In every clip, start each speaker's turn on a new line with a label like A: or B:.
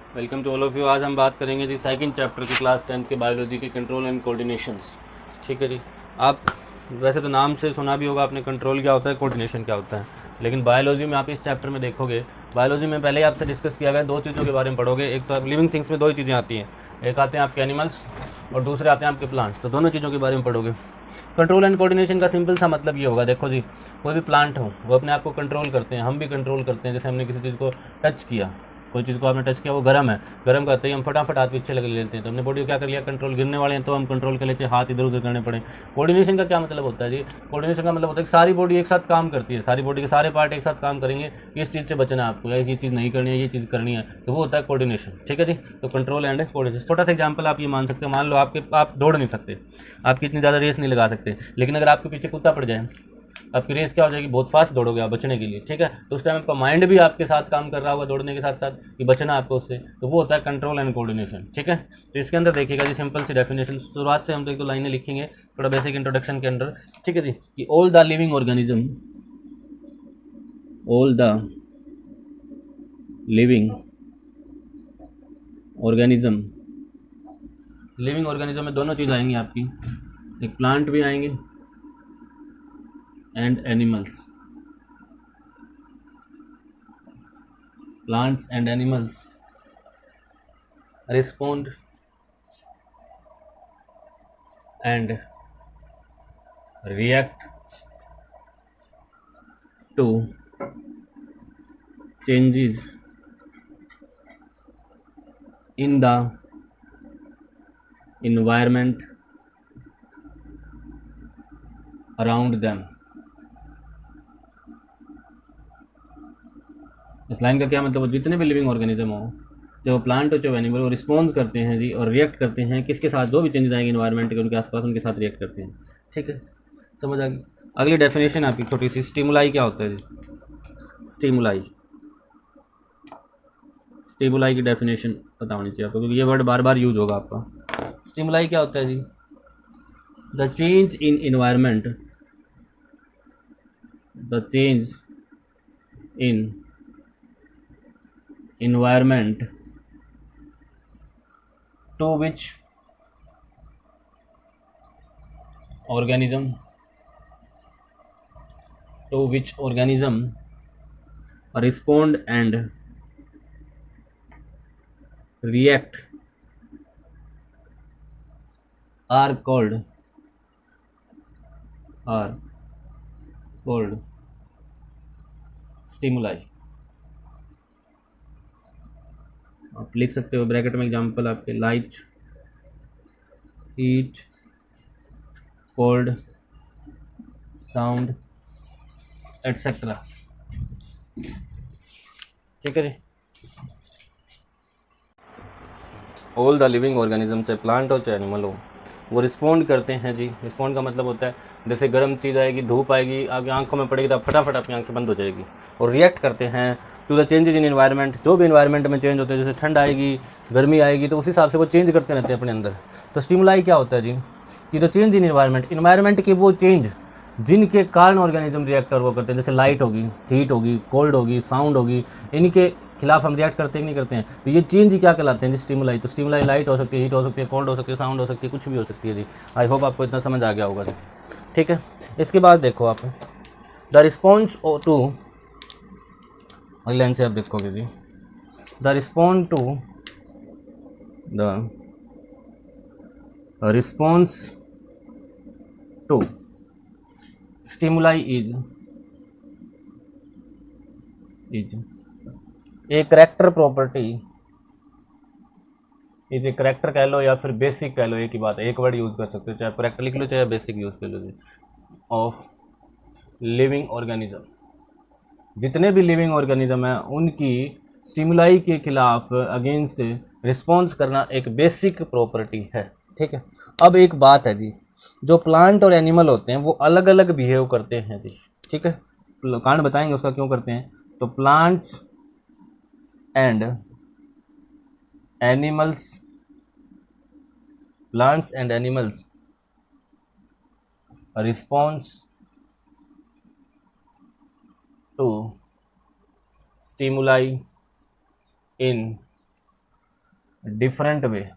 A: Welcome to all of you. आज हम बात करेंगे जी सेकंड चैप्टर की क्लास 10th के बायोलॉजी के कंट्रोल एंड कोऑर्डिनेशंस। ठीक है जी। आप वैसे तो नाम से सुना भी होगा आपने, कंट्रोल क्या होता है, कोऑर्डिनेशन क्या होता है, लेकिन बायोलॉजी में आप इस चैप्टर में देखोगे, बायोलॉजी में पहले ही आपसे डिस्कस किया गया दो चीज़ों के बारे में पढ़ोगे। एक तो आप लिविंग थिंग्स में दो ही चीज़ें आती हैं, एक आते हैं आपके एनिमल्स और दूसरे आते हैं आपके प्लांट्स, तो दोनों चीज़ों के बारे में पढ़ोगे। कंट्रोल एंड कोऑर्डिनेशन का सिंपल सा मतलब ये होगा, देखो जी, कोई भी प्लांट हो वो अपने आप को कंट्रोल करते हैं, हम भी कंट्रोल करते हैं। जैसे हमने किसी चीज़ को टच किया, कोई चीज़ को आपने टच किया, वो गर्म है, गर्म करते ही हम फटाफट हाथ पीछे लगे लेते हैं, तो हमने बॉडी को क्या कर लिया, कंट्रोल। गिरने वाले हैं तो हम कंट्रोल कर लेते हैं, हाथ इधर उधर करने पड़े। कोऑर्डिनेशन का क्या मतलब होता है जी? कोऑर्डिनेशन का मतलब होता है कि सारी बॉडी एक साथ काम करती है, सारी बॉडी के सारे पार्ट एक साथ काम करेंगे कि इस चीज़ से बचना है आपको, या ये चीज़ नहीं करनी है, ये चीज़ करनी है, तो वो होता है कोऑर्डिनेशन। ठीक है जी। तो कंट्रोल एंड कोऑर्डिनेशन, छोटा सा एग्जांपल आप ये मान सकते हो, मान लो आप दौड़ नहीं सकते, आपकी इतनी ज़्यादा रेस नहीं लगा सकते, लेकिन अगर आपके पीछे कुत्ता पड़ जाए, आपकी रेस क्या हो जाएगी, बहुत फास्ट दौड़ोगे आप बचने के लिए। ठीक है, तो उस टाइम आपका माइंड भी आपके साथ काम कर रहा होगा दौड़ने के साथ साथ, कि बचना आपको उससे, तो वो होता है कंट्रोल एंड कोऑर्डिनेशन। ठीक है, तो इसके अंदर देखिएगा जी, सिंपल सी डेफिनेशन शुरुआत से हम तो एक दो लाइनें लिखेंगे थोड़ा बेसिक इंट्रोडक्शन के अंदर। ठीक है जी, कि all the living organism, all the living organism, living organism में दोनों चीज़ आएंगी आपकी, एक प्लांट भी आएंगे and animals, plants and animals respond and react to changes in the environment around them। इस लाइन का क्या मतलब, जितने भी लिविंग ऑर्गेनिज्म हो, चाहे वो प्लांट हो चाहे वो एनिमल, वो रिस्पॉन्स करते हैं जी और रिएक्ट करते हैं किसके साथ, जो भी चेंजेस आएंगे इन्वायरमेंट के उनके आसपास, उनके साथ रिएक्ट करते हैं। ठीक है, समझ आ गई। अगली डेफिनेशन आपकी छोटी सी, स्टिमुलाई क्या होता है जी? स्टिमुलाई, स्टिमुलाई की डेफिनेशन पता होनी चाहिए आपको, क्योंकि ये वर्ड बार बार यूज होगा आपका। स्टिमुलाई क्या होता है जी? The change in environment, the change in environment to which organism respond and react are called stimuli। आप लिख सकते हो ब्रैकेट में एग्जांपल आपके, light, heat, cold, sound, etcetera. ठीक है जी। ऑल द लिविंग ऑर्गेनिज्म, चाहे प्लांट हो चाहे एनिमल हो, वो रिस्पॉन्ड करते हैं जी। रिस्पॉन्ड का मतलब होता है, जैसे गर्म चीज़ आएगी, धूप आएगी, आपकी आंखों में पड़ेगी तो फटाफट आपकी आंखें बंद हो जाएगी, और रिएक्ट करते हैं to the changes in environment. जो भी एनवायरनमेंट में चेंज होते हैं, जैसे ठंड आएगी, गर्मी आएगी, तो उस हिसाब से वो चेंज करते रहते हैं अपने अंदर। तो स्टिमुलाई क्या होता है जी? कि the change in environment, environment के वो चेंज जिनके कारण ऑर्गेनिज्म रिएक्ट कर वो करते हैं, जैसे लाइट होगी, हीट होगी, कोल्ड होगी, साउंड होगी, इनके खिलाफ हम रिएक्ट करते हैं नहीं करते हैं, तो ये चेंज ही क्या कहलाते हैं जी? स्टिमुलाई। तो स्टिमुलाई लाइट हो सकती है, हीट हो सकती है, कोल्ड हो सकती है, साउंड हो सकती है, कुछ भी हो सकती है जी। आई होप आपको इतना समझ आ गया होगा जी। ठीक है, इसके बाद देखो आप, द रिस्पॉन्स टू, अगले लाइन से आप देखोगे जी, the response to, the response to stimuli is a character property, is a character कह लो या फिर बेसिक कह लो, एक ही बात है, एक वर्ड यूज कर सकते हो, चाहे करेक्टर लिख लो चाहे बेसिक यूज कर लो, ऑफ लिविंग ऑर्गेनिज्म। जितने भी लिविंग ऑर्गेनिज्म हैं उनकी स्टिमुलाई के खिलाफ अगेंस्ट रिस्पॉन्स करना एक बेसिक प्रॉपर्टी है। ठीक है, अब एक बात है जी, जो प्लांट और एनिमल होते हैं वो अलग अलग बिहेव करते हैं जी। ठीक है, कारण बताएंगे उसका क्यों करते हैं। तो plants and animals, plants and animals response to stimuli in different way,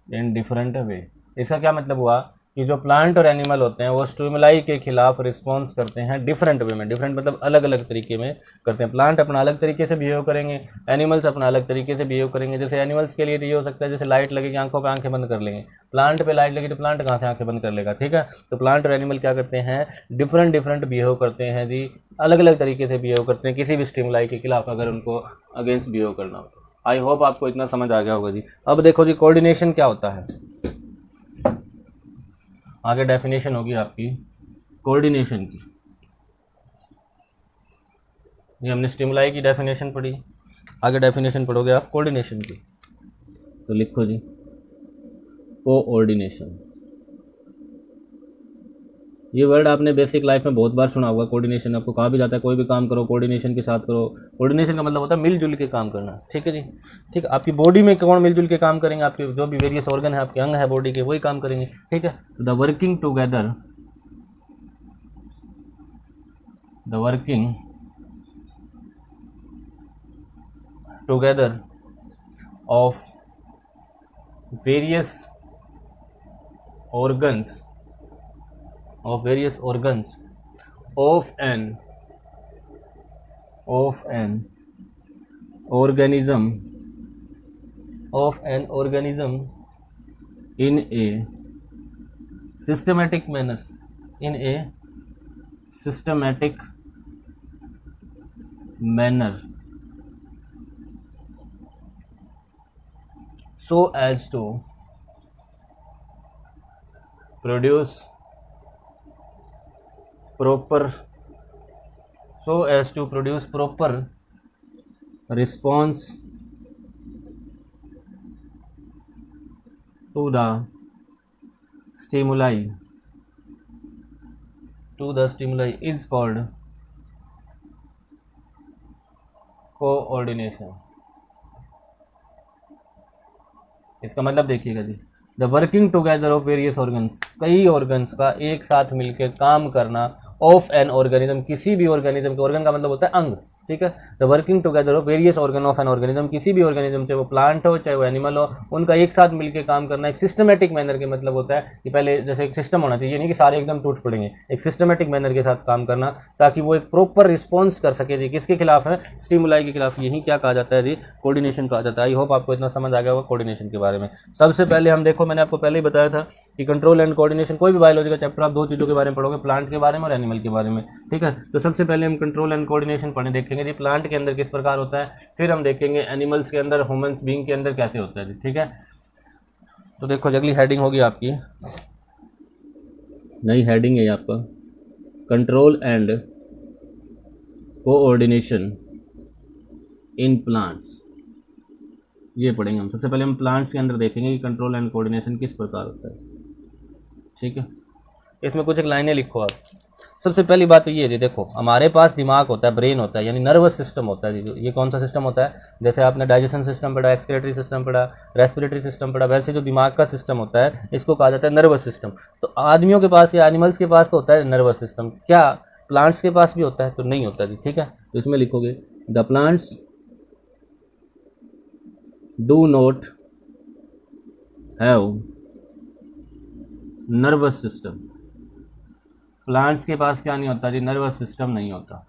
A: in different way. इसका क्या मतलब हुआ कि जो प्लांट और एनिमल होते हैं वो स्टिमुलाई के खिलाफ रिस्पॉन्स करते हैं डिफरेंट वे में। डिफरेंट मतलब अलग अलग तरीके में करते हैं। प्लांट अपना अलग तरीके से बिहेव करेंगे, एनिमल्स अपना अलग तरीके से बिहेव करेंगे। जैसे एनिमल्स के लिए तो ये हो सकता है जैसे लाइट लगेगी आंखों पे आंखें बंद कर लेंगे, प्लांट पे लाइट लगी तो प्लांट कहाँ से आंखें बंद कर लेगा, ठीक है। तो प्लांट और एनिमल क्या करते हैं, डिफरेंट डिफरेंट बिहेव करते हैं जी, अलग अलग तरीके से बिहेव करते हैं किसी भी स्टिमुलाई के खिलाफ अगर उनको अगेंस्ट बिहेव करना हो। आई होप आपको इतना समझ आ गया होगा जी। अब देखो जी कोऑर्डिनेशन क्या होता है, आगे डेफिनेशन होगी आपकी कोऑर्डिनेशन की। ये हमने स्टिमुलाई की डेफिनेशन पढ़ी, आगे डेफिनेशन पढ़ोगे आप कोऑर्डिनेशन की। तो लिखो जी कोऑर्डिनेशन। ये वर्ड आपने बेसिक लाइफ में बहुत बार सुना होगा। कोऑर्डिनेशन आपको कहा भी जाता है कोई भी काम करो कोऑर्डिनेशन के साथ करो। कोऑर्डिनेशन का मतलब होता है मिलजुल के काम करना, ठीक है जी। ठीक है, आपकी बॉडी में कौन मिलजुल के काम करेंगे, आपके जो भी वेरियस ऑर्गन है, आपके अंग है बॉडी के, वही काम करेंगे, ठीक है। The working together, the working together of various organs of various organs of an organism in a systematic manner, so as to produce proper response to the stimuli is called coordination. इसका मतलब देखिएगा जी, the working together of various organs, कई organs का एक साथ मिलकर काम करना, ऑफ एन ऑर्गेनिज्म, किसी भी ऑर्गेनिज्म के, ऑर्गन का मतलब होता है अंग, ठीक है। The working together of various organ of an organism, किसी भी ऑर्गेनिज्म, चाहे वो प्लांट हो चाहे वो एनिमल हो, उनका एक साथ मिलकर काम करना एक सिस्टमेटिक मैनर के मतलब होता है कि पहले जैसे एक सिस्टम होना चाहिए, नहीं कि सारे एकदम टूट पड़ेंगे, एक सिस्टमेटिक मैनर के साथ काम करना ताकि वो एक प्रॉपर रिस्पॉन्स कर सके जी। किसके खिलाफ है, स्टिमुलाई के खिलाफ। यही क्या कहा जाता है जी, कोऑर्डिनेशन कहा जाता है। आई होप आपको इतना समझ आ गया होगा कोऑर्डिनेशन के बारे में। सबसे पहले हम देखो, मैंने आपको पहले ही बताया था कि कंट्रोल एंड कोऑर्डिनेशन, कोई भी बायोलॉजी का चैप्टर आप दो चीज़ों के बारे में पढ़ोगे, प्लांट के बारे में और एनिमल के बारे में, ठीक है। तो सबसे पहले हम कंट्रोल एंड कोऑर्डिनेशन पढ़ने देखेंगे जी, प्लांट के अंदर किस प्रकार होता है, फिर हम देखेंगे एनिमल्स के अंदर, ह्यूमंस बीइंग के अंदर कैसे होता है जी, ठीक है। तो देखो अगली हेडिंग होगी आपकी, नई हेडिंग है आपका control and coordination in plants. ये पढ़ेंगे हम। सबसे पहले हम प्लांट्स के अंदर देखेंगे कि कंट्रोल एंड कोऑर्डिनेशन किस प्रकार होता है, ठीक है। इसमें कुछ एक लाइनें लिखो आप। सबसे पहली बात तो ये है जी, देखो हमारे पास दिमाग होता है, ब्रेन होता है, यानी नर्वस सिस्टम होता है जी। ये कौन सा सिस्टम होता है, जैसे आपने डाइजेशन सिस्टम पढ़ा, एक्सक्रेटरी सिस्टम पढ़ा, रेस्पिरेटरी सिस्टम पढ़ा, वैसे जो दिमाग का सिस्टम होता है इसको कहा जाता है नर्वस सिस्टम। तो आदमियों के पास या एनिमल्स के पास तो होता है नर्वस सिस्टम, क्या प्लांट्स के पास भी होता है? तो नहीं होता जी, ठीक है। तो इसमें लिखोगे the plants do not have nervous system. Plants के पास क्या नहीं होता जी, नर्वस सिस्टम नहीं होता,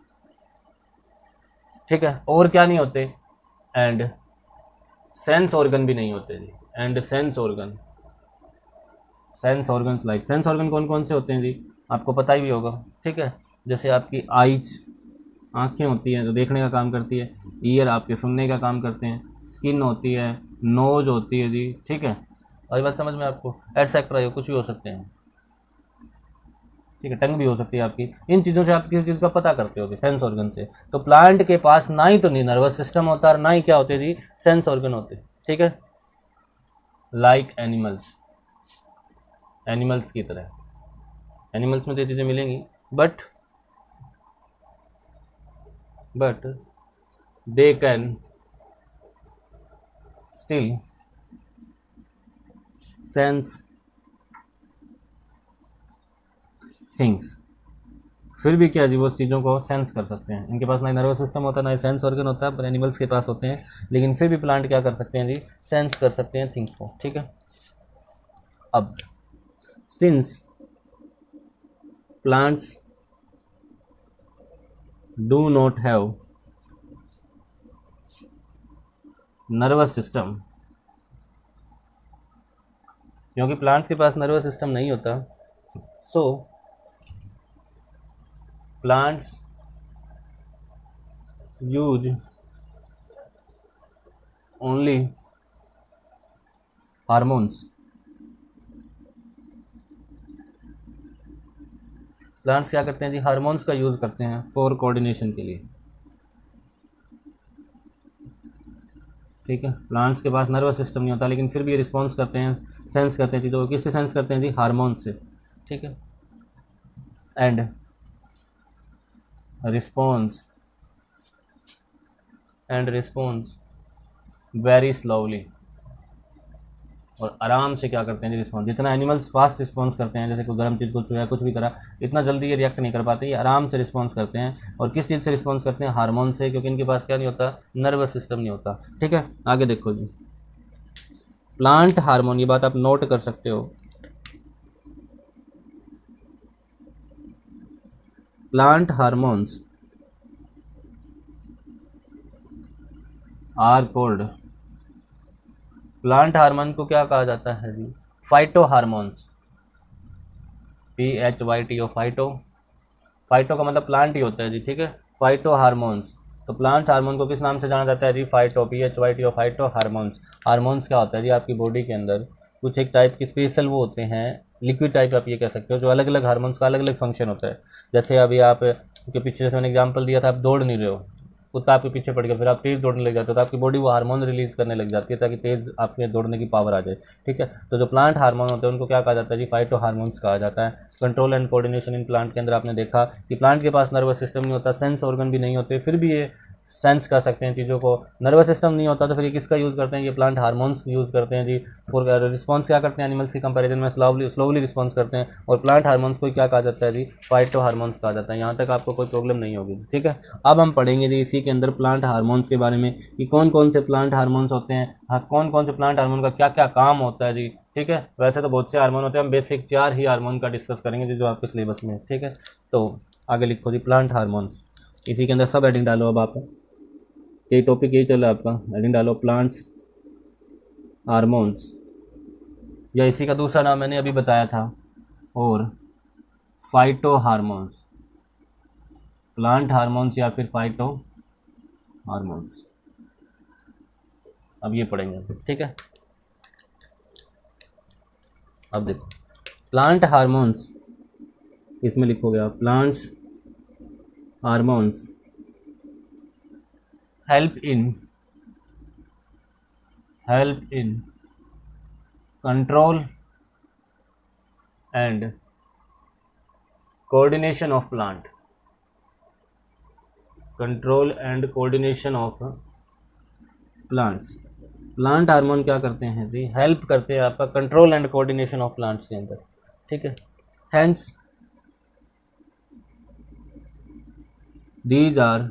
A: ठीक है। और क्या नहीं होते, एंड सेंस ऑर्गन भी नहीं होते जी, and sense organ, sense organs like, sense organ कौन कौन से होते हैं जी, आपको पता ही भी होगा, ठीक है। जैसे आपकी आईज, आँखें होती हैं जो देखने का काम करती है, ईयर आपके सुनने का काम करते हैं, स्किन होती है, नोज होती है जी, ठीक है। और ये बात समझ में आपको, एटसेट्रा, कुछ भी हो सकते हैं, ठीक है। टंग भी हो सकती है आपकी। इन चीज़ों से आप किसी चीज़ का पता करते हो सेंस ऑर्गन से। तो प्लांट के पास ना ही तो नहीं नर्वस सिस्टम होता और ना ही क्या होते जी, सेंस ऑर्गन होते, ठीक है। लाइक एनिमल्स, एनिमल्स की तरह, एनिमल्स में तो ये चीज़ें मिलेंगी, but they can still sense things फिर भी क्या जी वो चीज़ों को सेंस कर सकते हैं। इनके पास ना नर्वस सिस्टम होता है ना सेंस ऑर्गन होता है, पर एनिमल्स के पास होते हैं, लेकिन फिर भी प्लांट क्या कर सकते हैं जी, सेंस कर सकते हैं थिंग्स को। ठीक है, अब since plants do not have nervous system, क्योंकि प्लांट्स के पास नर्वस सिस्टम नहीं होता, so plants use only hormones. Plants क्या करते हैं जी, हार्मोन्स का यूज़ करते हैं फॉर कोऑर्डिनेशन के लिए। ठीक है, प्लांट्स के पास नर्वस सिस्टम नहीं होता, लेकिन फिर भी ये रिस्पॉन्स करते हैं, सेंस करते हैं चीज़ों को। किससे सेंस करते हैं जी, हार्मोन से। ठीक है, एंड रिस्पॉन्स वेरी स्लोली, और आराम से क्या करते हैं रिस्पॉन्स। जितना एनिमल्स फास्ट रिस्पॉन्स करते हैं, जैसे कोई गर्म चीज़ को छुआ कुछ भी करा, इतना जल्दी ये रिएक्ट नहीं कर पाते, ये आराम से रिस्पॉन्स करते हैं। और किस चीज़ से रिस्पॉन्स करते हैं, हार्मोन से, क्योंकि इनके पास क्या नहीं होता, नर्वस सिस्टम नहीं होता। ठीक है, आगे देखो जी, प्लांट हार्मोन, ये बात आप नोट कर सकते हो, plant hormones are called, plant hormone को क्या कहा जाता है जी, phyto hormones, PHYTO, phyto, phyto का मतलब प्लांट ही होता है जी। ठीक है, फाइटो हार्मोन्स, तो प्लांट हार्मोन को किस नाम से जाना जाता है जी, phyto, PHYTO, phyto hormones. Hormones क्या होता है जी, आपकी बॉडी के अंदर कुछ एक टाइप के स्पेशल वो होते हैं, लिक्विड टाइप आप ये कह सकते हो, जो अलग अलग हार्मोन्स का अलग अलग फंक्शन होता है। जैसे अभी आप के पीछे जैसे मैंने एग्जांपल दिया था, आप दौड़ नहीं रहे हो, कुत्ता आपके पीछे पड़ गया, फिर आप तेज़ दौड़ने लग जाते हो, तो आपकी बॉडी वो हार्मोन रिलीज़ करने लग जाती है ताकि तेज़ आपके दौड़ने की पावर आ जाए। ठीक है, तो जो प्लांट हार्मोन होते हैं उनको क्या कहा जाता है जी, फाइटो हार्मोन्स कहा जाता है। Control and coordination in plant के अंदर आपने देखा कि प्लांट के पास नर्वस सिस्टम नहीं होता, सेंस ऑर्गन भी नहीं होते, फिर भी ये सेंस कर सकते हैं चीज़ों को। नर्वस सिस्टम नहीं होता तो फिर ये किसका यूज़ करते हैं, ये प्लांट हार्मोन्स यूज़ करते हैं जी। और रिस्पॉन्स क्या करते हैं, एनिमल्स के कंपैरिजन में स्लोली रिस्पॉन्स करते हैं। और प्लांट हार्मोन्स को क्या कहा जाता है जी, फाइटो हार्मोन्स कहा जाता है। यहाँ तक आपको कोई प्रॉब्लम नहीं होगी। ठीक है, अब हम पढ़ेंगे जी इसी के अंदर प्लांट हार्मोन्स के बारे में कि कौन कौन से प्लांट हार्मोन्स होते हैं, हाँ कौन कौन से प्लांट हार्मोन का क्या क्या काम होता है जी। ठीक है, वैसे तो बहुत से हार्मोन होते हैं, हम बेसिक 4 ही हार्मोन का डिस्कस करेंगे जी जो आपके सिलेबस में है। ठीक है, तो आगे लिखो जी प्लांट हार्मोन्स, इसी के अंदर सब हेडिंग डालो। अब आप ये टॉपिक यही चल रहा है आपका, हेडिंग डालो प्लांट्स हार्मोन्स, या इसी का दूसरा नाम मैंने अभी बताया था, और फाइटो हार्मोन्स, प्लांट हार्मोन्स या फिर फाइटो हार्मोन्स। अब ये पढ़ेंगे। ठीक है, अब देखो प्लांट हार्मोन्स, इसमें लिखोगे आप plants hormones help in control and coordination of plant, control and coordination of plants। Plant hormone क्या करते हैं जी, हेल्प करते हैं आपका control and coordination of plants के अंदर। ठीक है, hence these are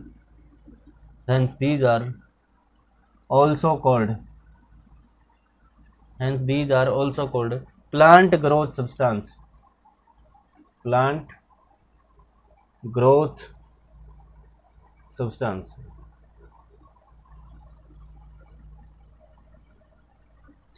A: also called plant growth substance, plant growth substance।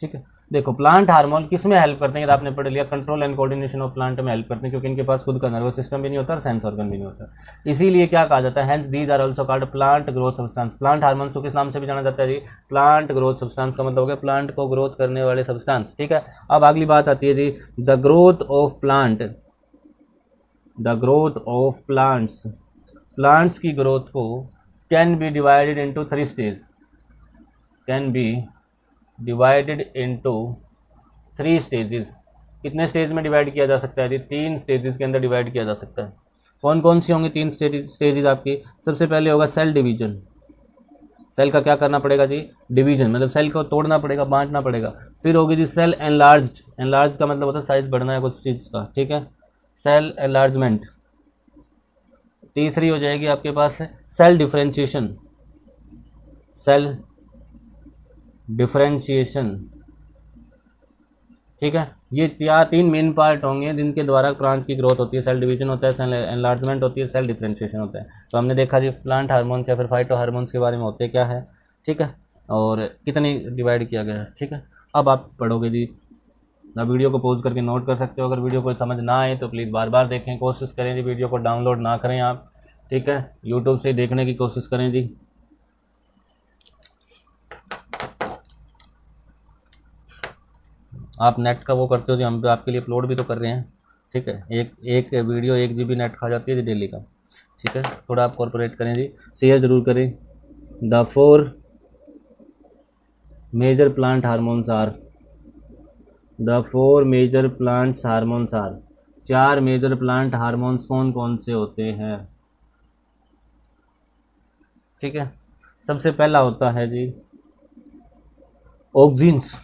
A: ठीक है, देखो प्लांट हार्मोन किस में हेल्प करते हैं, आपने पढ़ लिया, control and coordination of plant में हेल्प करते हैं, क्योंकि इनके पास खुद का नर्वस सिस्टम भी नहीं होता और सेंस ऑर्गन भी नहीं होता। इसीलिए क्या कहा जाता है, hence these are also called plant growth substance. Plant hormones को किस नाम से भी जाना जाता है जी, प्लांट ग्रोथ सब्सटेंस का मतलब हो गया प्लांट को ग्रोथ करने वाले सब्सटेंस। ठीक है, अब अगली बात आती है जी the growth of plants, plants की ग्रोथ को can be divided into 3 stage, can be divided into 3 stages. कितने स्टेज में डिवाइड किया जा सकता है जी, 3 स्टेजेस के अंदर डिवाइड किया जा सकता है। कौन कौन सी होंगी 3 स्टेजेस आपकी, सबसे पहले होगा सेल डिवीजन। सेल का क्या करना पड़ेगा जी, डिवीजन, मतलब सेल को तोड़ना पड़ेगा, बांटना पड़ेगा। फिर होगी जी सेल एनलार्ज, एनलार्ज का मतलब होता है साइज बढ़ना है कुछ चीज़ का। ठीक है, सेल एनलार्जमेंट, तीसरी हो जाएगी आपके पास सेल डिफरेंशिएशन, सेल डिफरेंशिएशन, ठीक है। ये तीन मेन पार्ट होंगे जिनके द्वारा प्लांट की ग्रोथ होती है। सेल डिवीजन होता है, सेल एनलार्जमेंट होती है, सेल डिफरेंशिएशन होता है। तो हमने देखा जी प्लांट हार्मोन्स या फिर फाइटो हार्मोन्स के बारे में होते क्या है, ठीक है, और कितने डिवाइड किया गया है, ठीक है। अब आप पढ़ोगे जी, आप वीडियो को पॉज करके नोट कर सकते हो। अगर वीडियो को समझ ना आए तो प्लीज़ बार बार देखें, कोशिश करें जी वीडियो को डाउनलोड ना करें आप, ठीक है, यूट्यूब से देखने की कोशिश करें जी। आप नेट का वो करते हो जी, हम आपके लिए अपलोड भी तो कर रहे हैं, ठीक है। एक वीडियो 1 GB नेट खा जाती है जी डेली का, ठीक है। थोड़ा आप कॉर्पोरेट करें जी, शेयर ज़रूर करें। The 4 major plant hormones are, the 4 major plants hormones are, 4 major plant hormones कौन कौन से होते हैं, ठीक है। सबसे पहला होता है जी ऑक्सिन्स,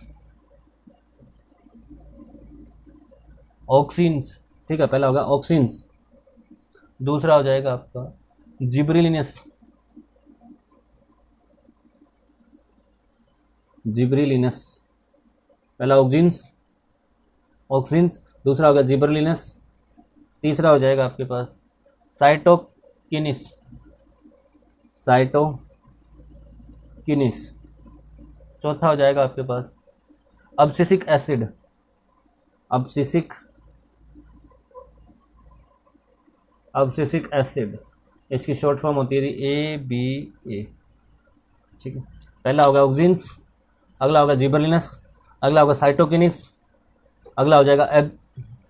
A: ऑक्सिन्स, ठीक है, पहला होगा ऑक्सिन्स। दूसरा हो जाएगा आपका जिब्रेलिनस, जिब्रेलिनस, पहला ऑक्सिन्स, ऑक्सिन्स, दूसरा होगा जिब्रेलिनस, तीसरा हो जाएगा आपके पास साइटोकिनिस, साइटोकिनिस, चौथा हो जाएगा आपके पास अब्सिसिक एसिड, अब्सिसिक, अब्सिसिक एसिड, इसकी शॉर्ट फॉर्म होती है ABA, ठीक है। पहला होगा ऑक्सिन्स, अगला होगा जिबरलिनस, अगला होगा साइटोकिनिस, अगला हो जाएगा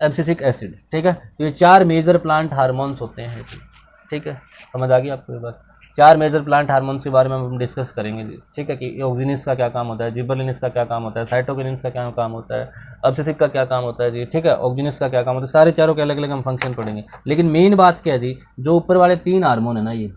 A: एब्सिसिक एसिड, ठीक है। तो ये 4 मेजर प्लांट हार्मोन्स होते हैं, ठीक है। समझ आ गई आपको ये बात। 4 मेजर प्लांट हार्मोन्स के बारे में हम डिस्कस करेंगे, ठीक है, कि ऑक्सिनिस का क्या काम होता है, जिबरलिनस का क्या काम होता है, साइटोकिनिस का क्या काम होता है, अब्सिसिक का क्या काम होता है जी, ठीक है, ऑक्सिनिस का क्या काम होता है। सारे चारों के अलग अलग हम फंक्शन पढ़ेंगे। लेकिन मेन बात क्या है जी, जो ऊपर वाले 3 हार्मोन है ना, ये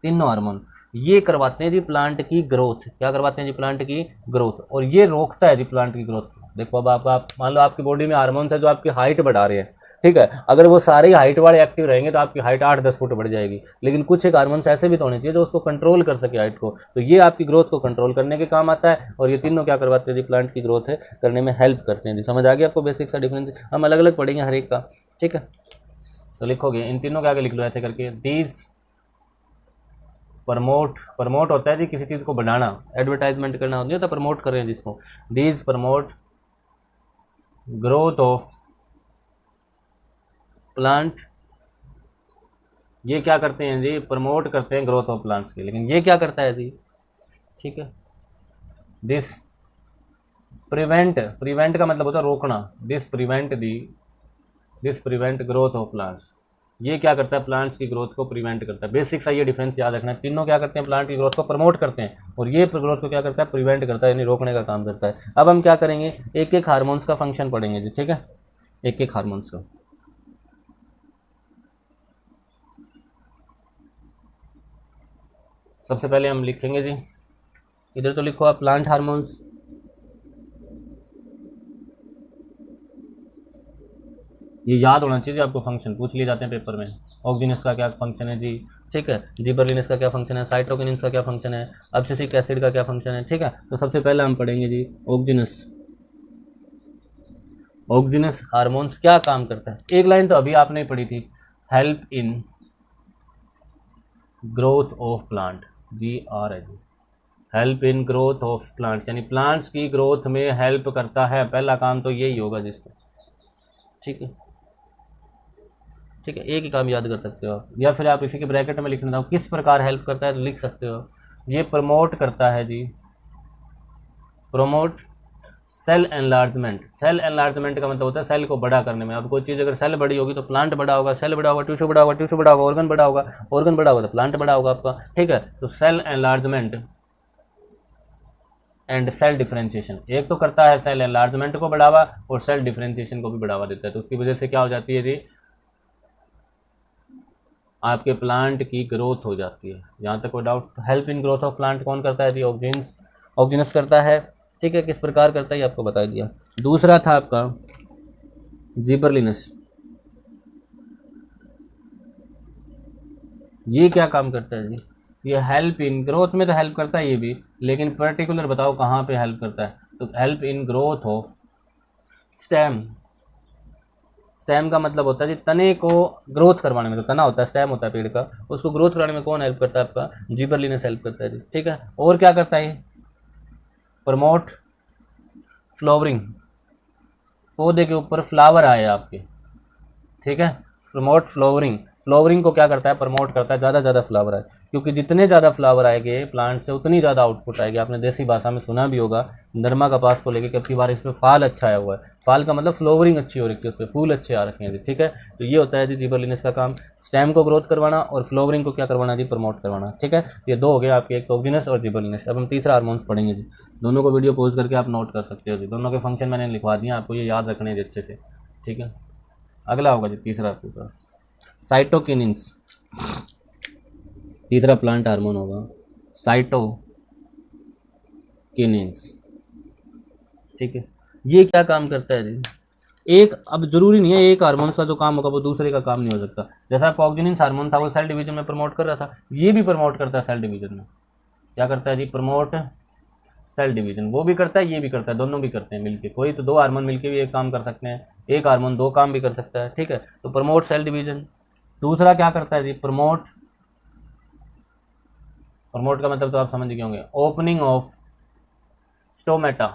A: तीनों हार्मोन ये करवाते हैं जी प्लांट की ग्रोथ। क्या करवाते हैं जी? प्लांट की ग्रोथ। और ये रोकता है जी प्लांट की ग्रोथ। देखो अब आप मान लो आपकी बॉडी में हार्मोन्स है जो आपकी हाइट बढ़ा रहे हैं, ठीक है, अगर वो सारे हाइट वाले एक्टिव रहेंगे तो आपकी हाइट 8-10 फुट बढ़ जाएगी। लेकिन कुछ एक हार्मोन्स ऐसे भी तो होने चाहिए जो उसको कंट्रोल कर सके हाइट को, तो ये आपकी ग्रोथ को कंट्रोल करने के काम आता है। और ये तीनों क्या करवाते हैं जी? प्लांट की ग्रोथ है करने में हेल्प करते हैं जी। समझ आ गया आपको बेसिक सा डिफरेंस? हम अलग अलग पढ़ेंगे हर एक का, ठीक है। तो लिखोगे इन तीनों के आगे लिख लो ऐसे करके, दीज प्रमोट, प्रमोट होता है जी किसी चीज़ को बढ़ाना, एडवर्टाइजमेंट करना होती है तो प्रमोट कर रहे हैं जिसको। These promote growth of plant, ये क्या करते हैं जी? प्रमोट करते हैं ग्रोथ ऑफ प्लांट्स की। लेकिन ये क्या करता है जी? ठीक है, दिस प्रिवेंट, प्रिवेंट का मतलब होता है रोकना, this prevent the, this prevent growth of plants, ये क्या करता है? प्लांट्स की ग्रोथ को प्रिवेंट करता है। बेसिक सा ये डिफरेंस याद रखना है। तीनों क्या करते हैं? प्लांट की ग्रोथ को प्रमोट करते हैं, और ये ग्रोथ को क्या करता है? प्रिवेंट करता है, यानी रोकने का काम करता है। अब हम क्या करेंगे? एक एक हार्मोन्स का फंक्शन पढ़ेंगे जी, ठीक है, एक एक हार्मोन्स का। सबसे पहले हम लिखेंगे जी, इधर तो लिखो आप प्लांट हार्मोन्स, ये याद होना चाहिए आपको। फंक्शन पूछ लिए जाते हैं पेपर में। ऑक्सिनस का क्या फंक्शन है जी, ठीक है, जिबरलिनस का क्या फंक्शन है, साइटोकिनिन्स का क्या फंक्शन है, अब्सिसिक एसिड का क्या फंक्शन है, ठीक है। तो सबसे पहले हम पढ़ेंगे जी ऑक्सिनस। ऑक्सिनस हार्मोन्स क्या काम करता है? एक लाइन तो अभी आपने पढ़ी थी, help in growth of plant, GR है जी, help in growth of plants, यानी प्लांट्स की ग्रोथ में हेल्प करता है। पहला काम तो यही होगा जिसका, ठीक है, ठीक है, एक ही काम याद कर सकते हो आप, या फिर आप इसी के ब्रैकेट में लिखना हो किस प्रकार हेल्प करता है तो लिख सकते हो। ये प्रमोट करता है जी, promote cell enlargement. Cell enlargement का मतलब होता है सेल को बड़ा करने में। अब कोई चीज़ अगर सेल बड़ी होगी तो प्लांट बड़ा होगा, सेल बड़ा होगा, टिश्यू बड़ा होगा, टिश्यू बड़ा होगा, ऑर्गन बड़ा होगा, ऑर्गन बड़ा होगा तो प्लांट बड़ा होगा आपका, ठीक है। तो cell enlargement and cell differentiation, एक तो करता है सेल एनलार्जमेंट को बढ़ावा और सेल डिफरेंशिएशन को भी बढ़ावा देता है। तो उसकी वजह से क्या हो जाती है जी? आपके प्लांट की ग्रोथ हो जाती है। यहाँ तक कोई doubt? Help in growth of plant कौन करता है जी? ऑक्सिन्स, ऑक्सिनस करता है, ठीक है। किस प्रकार करता है ये आपको बता दिया। दूसरा था आपका जिबरलिनस, ये क्या काम करता है जी? ये हेल्प इन ग्रोथ में तो हेल्प करता है ये भी, लेकिन पर्टिकुलर बताओ कहाँ पे हेल्प करता है? तो help in growth of stem. Stem का मतलब होता है जी तने को ग्रोथ करवाने में, तो तना होता है, स्टेम होता है पेड़ का, उसको ग्रोथ कराने में कौन हेल्प करता है? आपका जिबरलिनस हेल्प करता है जी, ठीक है। और क्या करता है? प्रमोट फ्लावरिंग, पौधे के ऊपर फ्लावर आए आपके, ठीक है। प्रमोट फ्लावरिंग, फ्लावरिंग को क्या करता है? प्रमोट करता है, ज़्यादा ज़्यादा फ्लावर आए, क्योंकि जितने ज़्यादा फ्लावर आएंगे प्लांट से उतनी ज़्यादा आउटपुट आएगी। आपने देसी भाषा में सुना भी होगा, नरमा कपास को लेके कितनी बार इस पर फाल अच्छा आया हुआ है। फाल का मतलब फ्लावरिंग अच्छी हो रखी है, उस पर फूल अच्छे आ रखे हैं जी, ठीक है। तो ये होता है जी जिबरलिनस का काम, स्टेम को ग्रोथ करवाना और फ्लावरिंग को क्या करवाना जी? प्रमोट करवाना, ठीक है। ये दो हो गए आपके, एक टॉक्सिनस और जिबरलिनस। अब हम तीसरा हार्मोन्स पढ़ेंगे जी। दोनों को वीडियो पॉज करके आप नोट कर सकते हो जी, दोनों के फंक्शन मैंने लिखवा दिए, आपको ये याद रखने अच्छे से, ठीक है। अगला होगा जी तीसरा आपका साइटोकिनिन्स। तीसरा प्लांट हार्मोन होगा साइटोकिनिन्स, ठीक है। ये क्या काम करता है जी? एक, अब जरूरी नहीं है एक हार्मोन का जो काम होगा वो दूसरे का काम नहीं हो सकता। जैसा ऑक्जिनिन हार्मोन था वो सेल डिवीजन में प्रमोट कर रहा था, ये भी प्रमोट करता है सेल डिवीजन में। क्या करता है जी? Promote cell division. वो भी करता है, ये भी करता है, दोनों भी करते हैं मिलके। कोई तो दो हार्मोन मिलके भी एक काम कर सकते हैं, एक हार्मोन दो काम भी कर सकता है, ठीक है। तो प्रमोट सेल डिवीजन। दूसरा क्या करता है जी? प्रमोट, प्रमोट का मतलब तो आप समझ गए होंगे, ओपनिंग ऑफ स्टोमेटा।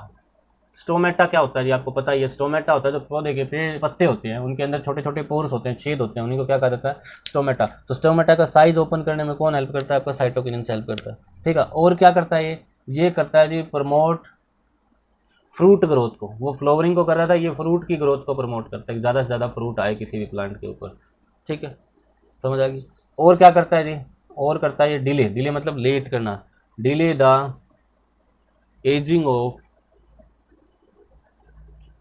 A: स्टोमेटा क्या होता है जी? आपको पता ही है, स्टोमेटा होता है जो पौधे के पेड़ पत्ते होते हैं, उनके अंदर छोटे छोटे पोर्स होते हैं, छेद होते हैं, उन्हीं को क्या कहा जाता है? स्टोमेटा। तो स्टोमेटा का साइज ओपन करने में कौन हेल्प करता है? आपका साइटोकिनिन्स हेल्प करता है, ठीक है। और क्या करता है ये करता है जी प्रमोट फ्रूट ग्रोथ को। वो फ्लावरिंग को कर रहा था, ये फ्रूट की ग्रोथ को प्रमोट करता है, ज़्यादा से ज़्यादा फ्रूट आए किसी भी प्लांट के ऊपर, ठीक है। समझ आ गई? और क्या करता है जी? और करता है ये डिले। डिले मतलब लेट करना, delay the ageing of,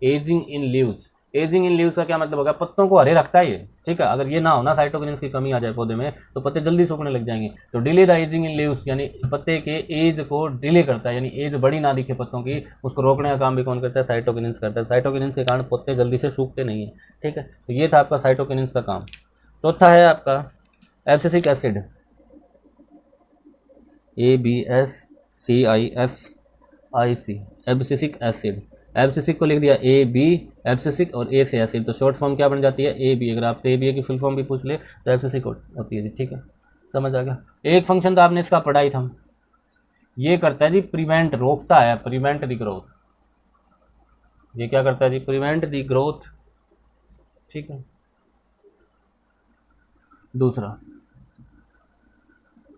A: ageing in leaves. Ageing in leaves का क्या मतलब होगा? पत्तों को हरे रखता है ये, ठीक है। अगर ये ना हो ना, साइटोकिनिन्स की कमी आ जाए पौधे में, तो पत्ते जल्दी सूखने लग जाएंगे। तो delay the ageing in leaves यानी पत्ते के एज को डिले करता है, यानी एज बड़ी ना दिखे पत्तों की, उसको रोकने का काम भी कौन करता है? साइटोकिनिन्स करता है। साइटोकिनिन्स के कारण पत्ते जल्दी से सूखते नहीं है, ठीक है। तो ये था आपका साइटोकिनिन्स का काम। चौथा है आपका abscisic acid, ABSCISIC, abscisic acid. Abscisic को लिख दिया AB, एब्सिसिक और A से एसिड, तो शॉर्ट फॉर्म क्या बन जाती है? AB। अगर आपसे ABA की फुल फॉर्म भी पूछ ले तो एब्सिसिक होती है जी, ठीक है। समझ आ गया? एक फंक्शन तो आपने इसका पढ़ा ही था, ये करता है जी प्रिवेंट, रोकता है, प्रिवेंट द ग्रोथ। ये क्या करता है जी? प्रिवेंट द ग्रोथ, ठीक है। दूसरा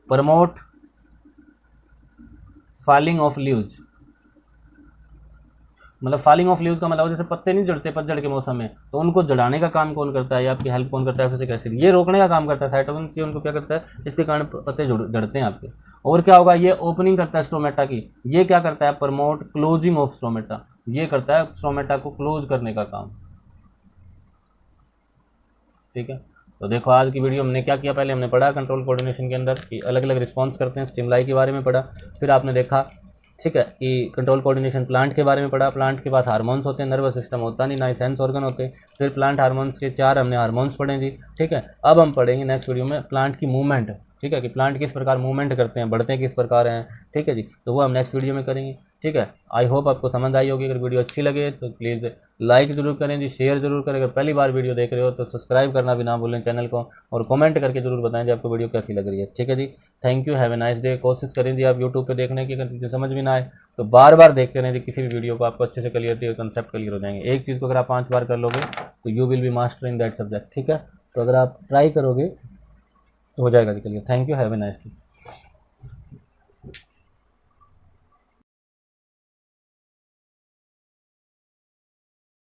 A: प्रमोट फॉलिंग ऑफ लीव्स। मतलब फॉलिंग ऑफ लीव्स का मतलब जैसे पत्ते नहीं झड़ते पतझड़ के मौसम में, तो उनको जड़ाने का काम कौन करता है? या आपकी हेल्प कौन करता है? Abscisic acid. ये रोकने का काम करता है, साइटोकिन्स ये उनको क्या करता है? इसके कारण पत्ते झड़ते हैं आपके। और क्या होगा? ये ओपनिंग करता है स्टोमेटा की। ये क्या करता है? Promote closing of stomata. ये करता है स्टोमेटा को क्लोज करने का काम, ठीक है। तो देखो आज की वीडियो हमने क्या किया, पहले हमने पढ़ा कंट्रोल कोऑर्डिनेशन के अंदर कि अलग अलग रिस्पॉन्स करते हैं, स्टिमुलाई के बारे में पढ़ा। फिर आपने देखा, ठीक है, कि कंट्रोल कोऑर्डिनेशन प्लांट के बारे में पढ़ा। प्लांट के पास हार्मोन्स होते हैं, नर्वस सिस्टम होता नहीं, ना ही सेंस ऑर्गन होते। फिर प्लांट हार्मोन्स के 4 हमने हार्मोन्स पढ़े जी, ठीक है। अब हम पढ़ेंगे नेक्स्ट वीडियो में प्लांट की मूवमेंट, ठीक है, कि प्लांट किस प्रकार मूवमेंट करते हैं, बढ़ते किस प्रकार हैं, ठीक है जी। तो वो हम नेक्स्ट वीडियो में करेंगे, ठीक है। आई होप आपको समझ आई होगी। अगर वीडियो अच्छी लगे तो प्लीज़ लाइक ज़रूर करें जी, शेयर ज़रूर करें। अगर पहली बार वीडियो देख रहे हो तो सब्सक्राइब करना भी ना भूलें चैनल को, और कमेंट करके ज़रूर बताएं जी आपको वीडियो कैसी लग रही है, ठीक है जी। Thank you, have a nice day. कोशिश करें जी आप यूट्यूब पे देखने की, अगर तुझे समझ भी ना आए तो बार बार देखते रहें जी, किसी भी वीडियो को आपको अच्छे से क्लियर कंसेप्ट क्लियर हो जाएंगे। एक चीज़ को अगर आप 5 बार कर लोगे तो you will be master in that subject, ठीक है। तो अगर आप ट्राई करोगे तो हो जाएगा जी clear. Thank you, have a nice day.